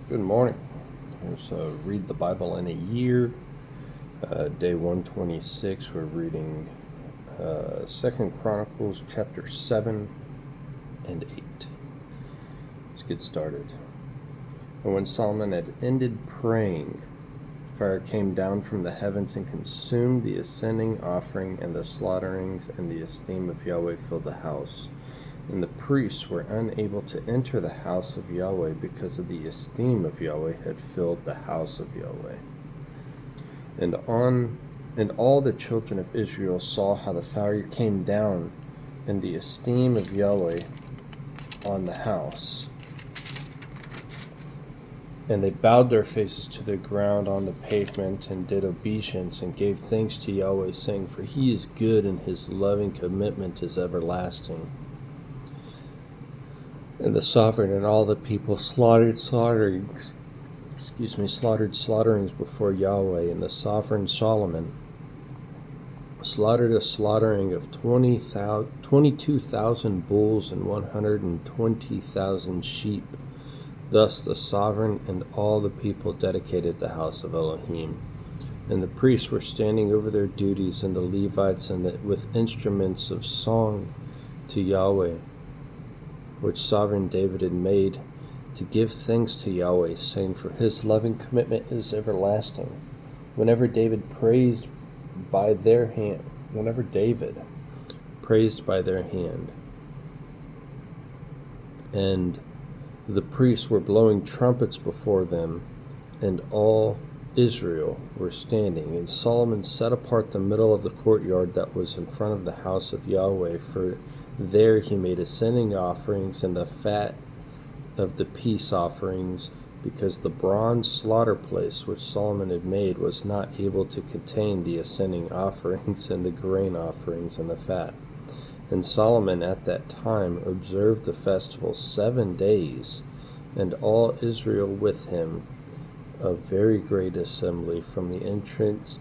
Good morning. Here's Read the Bible in a Year, day 126. We're reading 2 Chronicles chapter 7 and 8. Let's get started. And when Solomon had ended praying, fire came down from the heavens and consumed the ascending offering and the slaughterings, and the esteem of Yahweh filled the house. And the priests were unable to enter the house of Yahweh because of the esteem of Yahweh had filled the house of Yahweh. And all the children of Israel saw how the fire came down and the esteem of Yahweh on the house. And they bowed their faces to the ground on the pavement and did obeisance and gave thanks to Yahweh, saying, "For he is good and his loving commitment is everlasting." And the sovereign and all the people slaughtered slaughterings before Yahweh. And the sovereign Solomon slaughtered a slaughtering of 22,000 bulls and 120,000 sheep. Thus the sovereign and all the people dedicated the house of Elohim. And the priests were standing over their duties, and the Levites, with instruments of song to Yahweh, which sovereign David had made, to give thanks to Yahweh, saying, "For his loving commitment is everlasting." Whenever David praised by their hand, and the priests were blowing trumpets before them, and all Israel were standing. And Solomon set apart the middle of the courtyard that was in front of the house of Yahweh, for there he made ascending offerings and the fat of the peace offerings, because the bronze slaughter place which Solomon had made was not able to contain the ascending offerings and the grain offerings and the fat. And Solomon at that time observed the festival 7 days, and all Israel with him, a very great assembly, from the entrance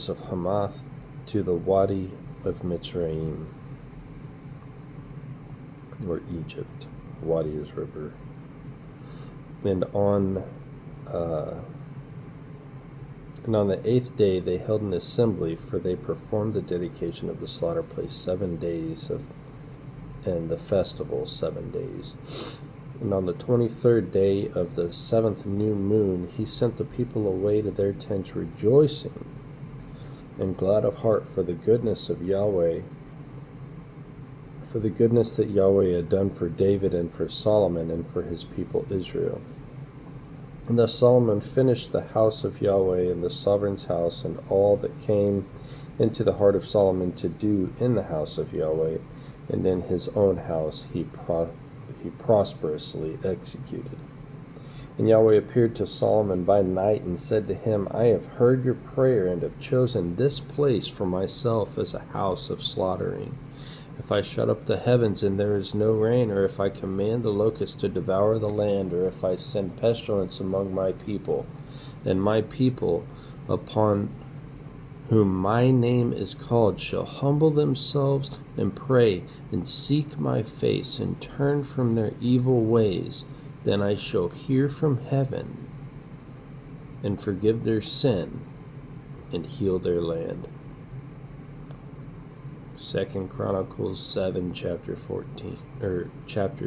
of Hamath to the Wadi of Mitzrayim, or Egypt. Wadi is river. And on the 8th day they held an assembly, for they performed the dedication of the slaughter place 7 days, and the festival 7 days. And on the 23rd day of the 7th new moon he sent the people away to their tents, rejoicing and glad of heart for the goodness of Yahweh, for the goodness that Yahweh had done for David and for Solomon and for his people Israel. And thus Solomon finished the house of Yahweh and the sovereign's house, and all that came into the heart of Solomon to do in the house of Yahweh, and in his own house he prosperously executed. And Yahweh appeared to Solomon by night and said to him, "I have heard your prayer and have chosen this place for myself as a house of slaughtering. If I shut up the heavens and there is no rain, or if I command the locusts to devour the land, or if I send pestilence among my people, and my people upon whom my name is called shall humble themselves and pray and seek my face and turn from their evil ways, then I shall hear from heaven and forgive their sin and heal their land." 2 Chronicles 7, chapter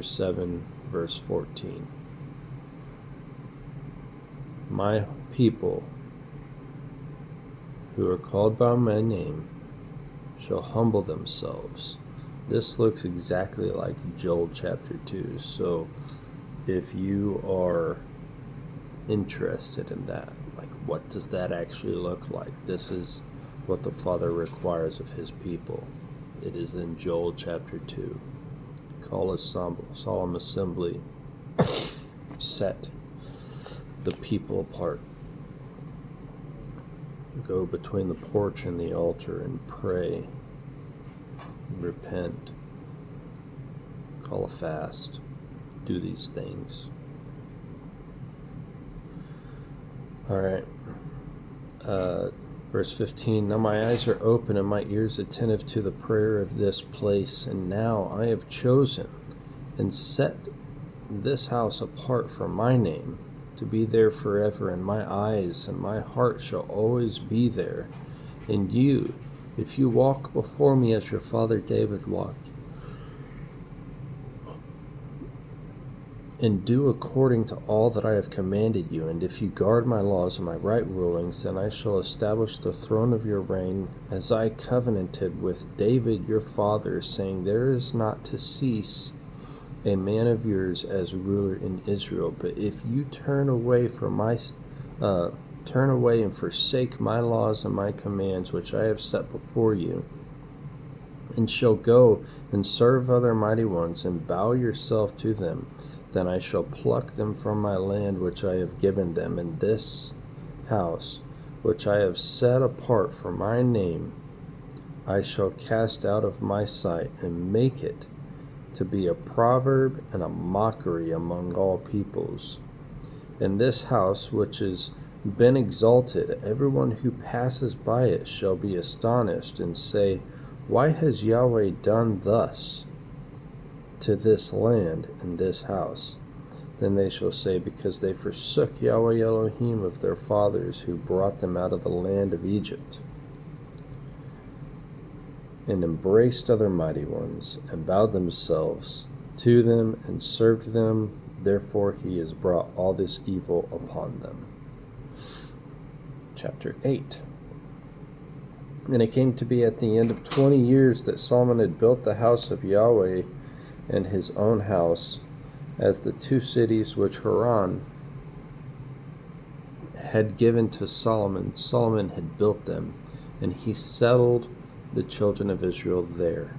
7, verse 14. My people who are called by my name shall humble themselves. This looks exactly like Joel chapter 2. So if you are interested in that, like what does that actually look like? This is what the Father requires of his people. It is in Joel chapter 2. Call a solemn assembly, set the people apart. Go between the porch and the altar and pray, repent, call a fast, do these things. All right. Verse 15, Now my eyes are open and my ears attentive to the prayer of this place, and now I have chosen and set this house apart for my name, to be there forever, and my eyes and my heart shall always be there. And you, if you walk before me as your father David walked, and do according to all that I have commanded you, and if you guard my laws and my right rulings, then I shall establish the throne of your reign, as I covenanted with David your father, saying, There is not to cease a man of yours as ruler in Israel. But if you turn away and forsake my laws and my commands, which I have set before you, and shall go and serve other mighty ones, and bow yourself to them, then I shall pluck them from my land which I have given them, and this house which I have set apart for my name I shall cast out of my sight, and make it to be a proverb and a mockery among all peoples. And this house which has been exalted, everyone who passes by it shall be astonished, and say, Why has Yahweh done thus to this land and this house? Then they shall say, Because they forsook Yahweh Elohim of their fathers, who brought them out of the land of Egypt, and embraced other mighty ones, and bowed themselves to them, and served them. Therefore he has brought all this evil upon them. Chapter 8. And it came to be at the end of 20 years that Solomon had built the house of Yahweh and his own house, as the two cities which Chron had given to Solomon. Solomon had built them, and he settled the children of Israel there.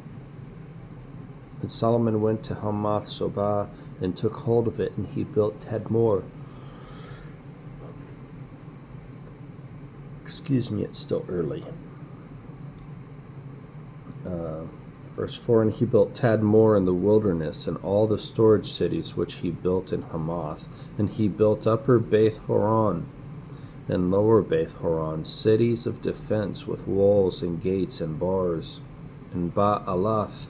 And Solomon went to Hamath Sobah and took hold of it, and he built Tadmor. Excuse me, it's still early. Verse 4, And he built Tadmor in the wilderness, and all the storage cities which he built in Hamath. And he built upper Beth Horon and lower Beth Horon, cities of defense with walls and gates and bars, and Ba'alath,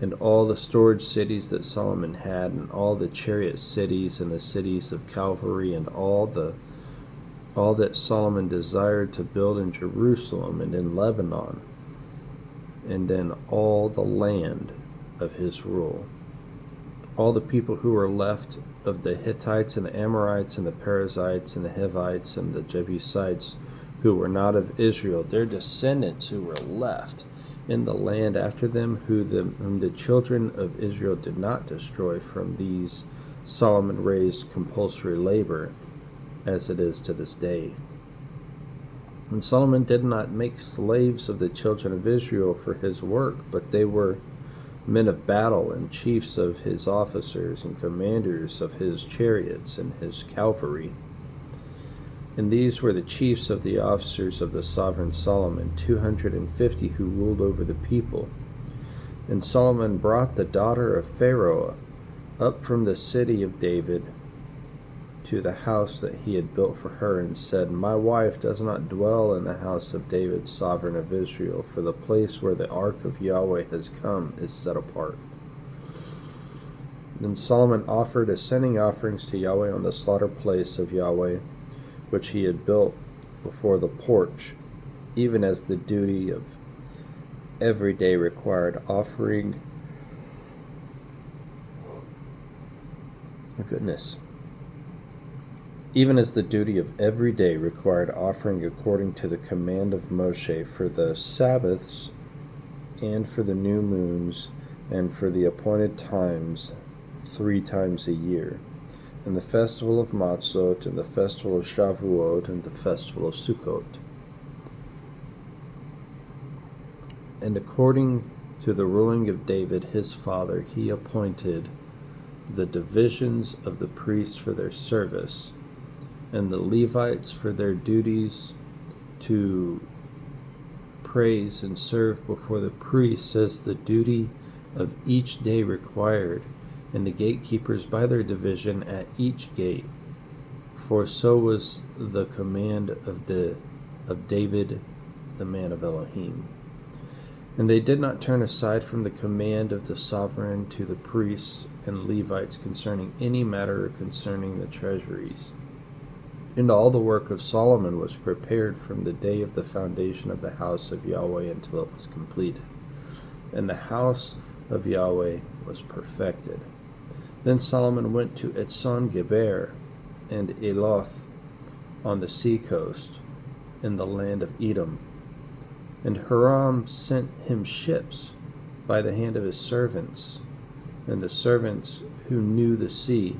and all the storage cities that Solomon had, and all the chariot cities, and the cities of Calvary, and all that Solomon desired to build in Jerusalem and in Lebanon, and in all the land of his rule. All the people who were left of the Hittites and the Amorites and the Perizzites and the Hivites and the Jebusites, who were not of Israel, their descendants who were left in the land after them, whom the children of Israel did not destroy, from these Solomon raised compulsory labor, as it is to this day. And Solomon did not make slaves of the children of Israel for his work, but they were men of battle, and chiefs of his officers, and commanders of his chariots and his cavalry. And these were the chiefs of the officers of the sovereign Solomon, 250 who ruled over the people. And Solomon brought the daughter of Pharaoh up from the city of David to the house that he had built for her, and said, My wife does not dwell in the house of David, sovereign of Israel, for the place where the ark of Yahweh has come is set apart. Then Solomon offered ascending offerings to Yahweh on the slaughter place of Yahweh, which he had built before the porch, even as the duty of every day required offering. Oh, goodness. Even as the duty of every day required offering according to the command of Moshe, for the Sabbaths, and for the new moons, and for the appointed times 3 times a year, and the festival of Matzot, and the festival of Shavuot, and the festival of Sukkot. And according to the ruling of David his father, he appointed the divisions of the priests for their service, and the Levites for their duties to praise and serve before the priests, as the duty of each day required, and the gatekeepers by their division at each gate. For so was the command of the of David, the man of Elohim. And they did not turn aside from the command of the sovereign to the priests and Levites concerning any matter concerning the treasuries. And all the work of Solomon was prepared from the day of the foundation of the house of Yahweh until it was completed. And the house of Yahweh was perfected. Then Solomon went to Etzon-Geber and Eloth on the sea coast in the land of Edom. And Hiram sent him ships by the hand of his servants, and the servants who knew the sea.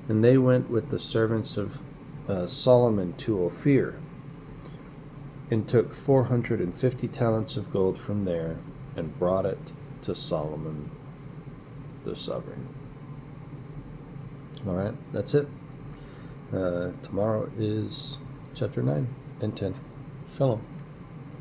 And they went with the servants of Solomon to Ophir, and took 450 talents of gold from there, and brought it to Solomon the sovereign. All right, that's it. Tomorrow is chapter 9 and 10. Shalom.